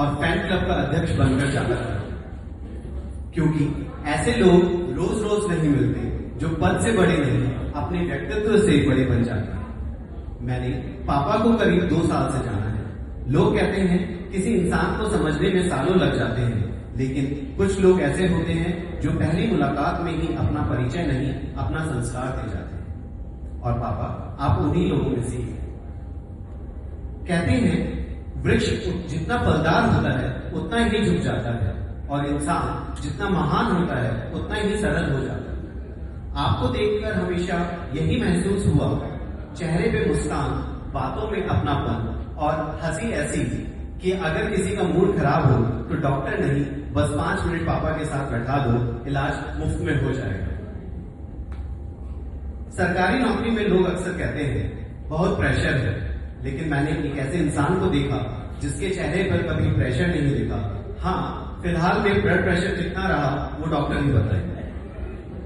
और fan club का अध्यक्ष बनकर जाता था, क्योंकि ऐसे लोग रोज रोज नहीं मिलते जो पद से बड़े नहीं अपने व्यक्तित्व से बड़े बन जाते हैं। मैंने पापा को करीब 2 साल से जाना है। लोग कहते हैं किसी इंसान को समझने में सालों लग जाते हैं, लेकिन कुछ लोग ऐसे होते हैं जो पहली मुलाकात में ही अपना परिचय नहीं अपना संस्कार दे जाते हैं। और पापा आप उन्हीं लोगों में से हैं। कहते हैं वृक्ष जितना फलदार होता है उतना ही झुक जाता है, और इंसान जितना महान होता है उतना ही सरल हो जाता है। आपको देखकर हमेशा यही महसूस हुआ, चेहरे पे मुस्कान, बातों में अपनापन और हंसी ऐसी कि अगर किसी का मूड खराब हो तो डॉक्टर नहीं, बस 5 मिनट पापा के साथ बैठा दो, इलाज मुफ्त में हो जाएगा। सरकारी नौकरी में लोग अक्सर कहते हैं बहुत प्रेशर है, लेकिन मैंने एक ऐसे इंसान को देखा जिसके चेहरे पर कभी प्रेशर नहीं दिखा। हाँ, फिलहाल में ब्लड प्रेशर कितना रहा वो डॉक्टर ही बताएंगे,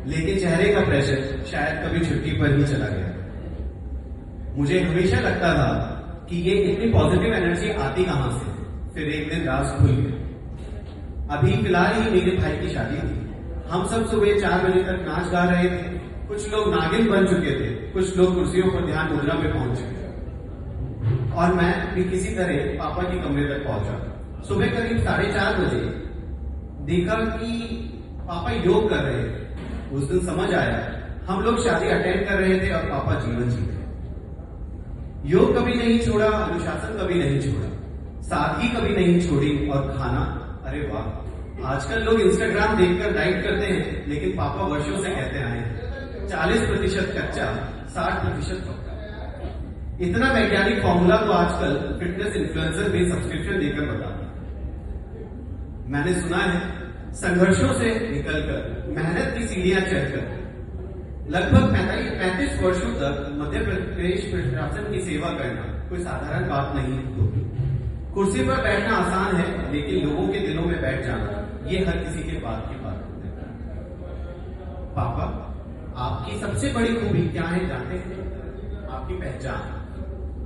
लेकिन चेहरे का प्रेशर शायद कभी छुट्टी पर ही चला गया। मुझे हमेशा लगता था कि ये इतनी पॉजिटिव एनर्जी आती कहां से, फिर एक दिन राज खुल गया। अभी फिलहाल ही मेरे भाई की शादी थी। हम सब सुबह 4 बजे तक नाच गा रहे थे। कुछ लोग नागिन बन चुके थे, कुछ लोग कुर्सियों पर ध्यान मुद्रा में पहुंच चुके, और मैं भी किसी तरह पापा के कमरे तक पहुंचा। सुबह करीब 4:30 बजे देखा कि पापा योग कर रहे थे। उस दिन समझ आया हम लोग शादी अटेंड कर रहे थे और पापा जीवन जी रहे। योग कभी नहीं छोड़ा, अनुशासन कभी नहीं छोड़ा, सादगी कभी नहीं छोड़ी, और खाना, अरे वाह, आजकल लोग इंस्टाग्राम देखकर डाइट करते हैं, लेकिन पापा वर्षों से कहते आए हैं 40% कच्चा, 60% पक्का। इतना वैज्ञानिक फॉर्मूला तो आजकल फिटनेस इन्फ्लुएंसर भी सब्सक्रिप्शन देकर बताते हैं। मैंने सुना है संघर्षों से निकलकर, मेहनत की सीढ़ियां चढ़कर लगभग 35 वर्षों तक मध्य प्रदेश प्रशासन की सेवा करना कोई साधारण बात नहीं होती। कुर्सी पर बैठना आसान है, लेकिन लोगों के दिलों में बैठ जाना ये हर किसी के बात की बात होती है। पापा आपकी सबसे बड़ी खूबी क्या है जानते हैं? आपकी पहचान।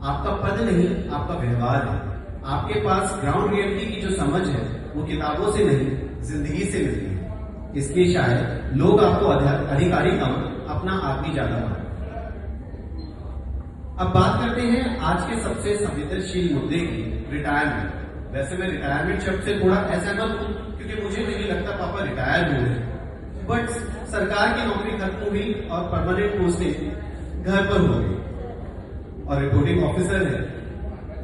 आपका पद नहीं, आपका व्यवहार है। आपके पास ग्राउंड रियलिटी की जो समझ है वो किताबों से नहीं, जिंदगी से मिलती है। इसलिए शायद लोग आपको अधिकारी कम, अपना आदमी ज्यादा मानते। अब बात करते हैं आज के सबसे संवेदनशील मुद्दे की, रिटायरमेंट। वैसे मैं रिटायरमेंट शब्द से थोड़ा असहमत हूं, क्योंकि मुझे नहीं लगता पापा रिटायर हुए, बट सरकार की नौकरी खत्म हुई और परमानेंट पोस्टिंग घर पर हो गई, और रिपोर्टिंग ऑफिसर है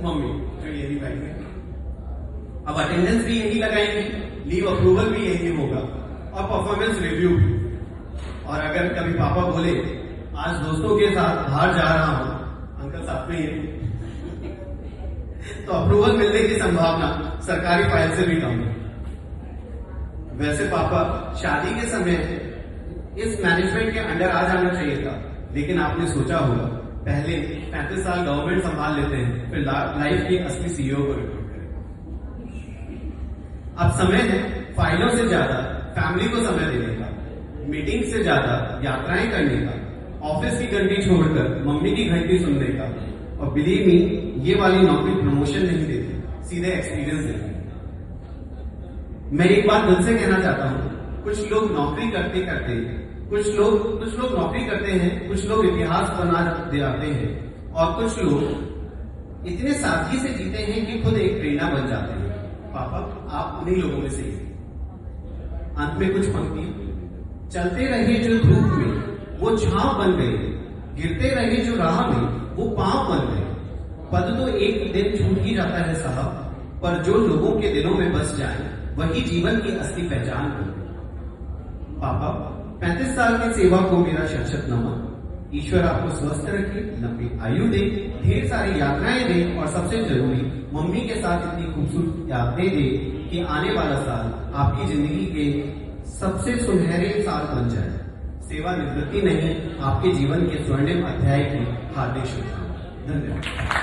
मम्मी, जो यही भाई है। अब अटेंडेंस भी यही लगाएंगी, लीव अप्रूवल भी यही होगा, और परफॉर्मेंस रिव्यू भी। और अगर कभी पापा बोले आज दोस्तों के साथ बाहर जा रहा हूं, अंकल साथ में ही है, तो अप्रूवल मिलने की संभावना सरकारी फाइल से भी कम है। वैसे पापा शादी के समय इस मैनेजमेंट के अंडर आ जाना चाहिए था, लेकिन आपने सोचा होगा पहले 35 साल गवर्नमेंट संभाल लेते हैं, फिर लाइफ की असली सीईओ को रिपोर्ट करें। अब समय है फाइलों से ज्यादा फैमिली को समय देने का, मीटिंग से ज्यादा यात्राएं करने का, ऑफिस की घंटी छोड़कर मम्मी की घंटी सुनने का। और बिलीव मी, ये वाली नौकरी प्रमोशन नहीं देती, सीधे एक्सपीरियंस देती। मैं एक बात दिल से कहना चाहता हूं, कुछ लोग नौकरी करते करते कुछ लोग नौकरी करते हैं, कुछ लोग इतिहास बना दिलाते हैं, और कुछ लोग इतने सादगी से जीते हैं कि खुद एक प्रेरणा बन जाते हैं। पापा आप उन्हीं लोगों में से ही। अंत में कुछ पंक्ति। चलते रहे जो धूप में वो छांव बन गए, गिरते रहे जो राह में वो पांव बन गए। पद तो एक दिन छूट ही जाता है साहब, पर जो लोगों के दिलों में बस जाए वही जीवन की असली पहचान हो। पापा 35 साल की सेवा को मेरा शत-शत नमन। ईश्वर आपको स्वस्थ रखे, लंबी आयु दे, ढेर सारी यात्राएं दे, और सबसे जरूरी मम्मी के साथ इतनी खूबसूरत यादें दे कि आने वाला साल आपकी जिंदगी के सबसे सुनहरे साल बन जाए। सेवा निवृत्ति नहीं, आपके जीवन के स्वर्णिम अध्याय की हार्दिक शुभकामनाएं। धन्यवाद।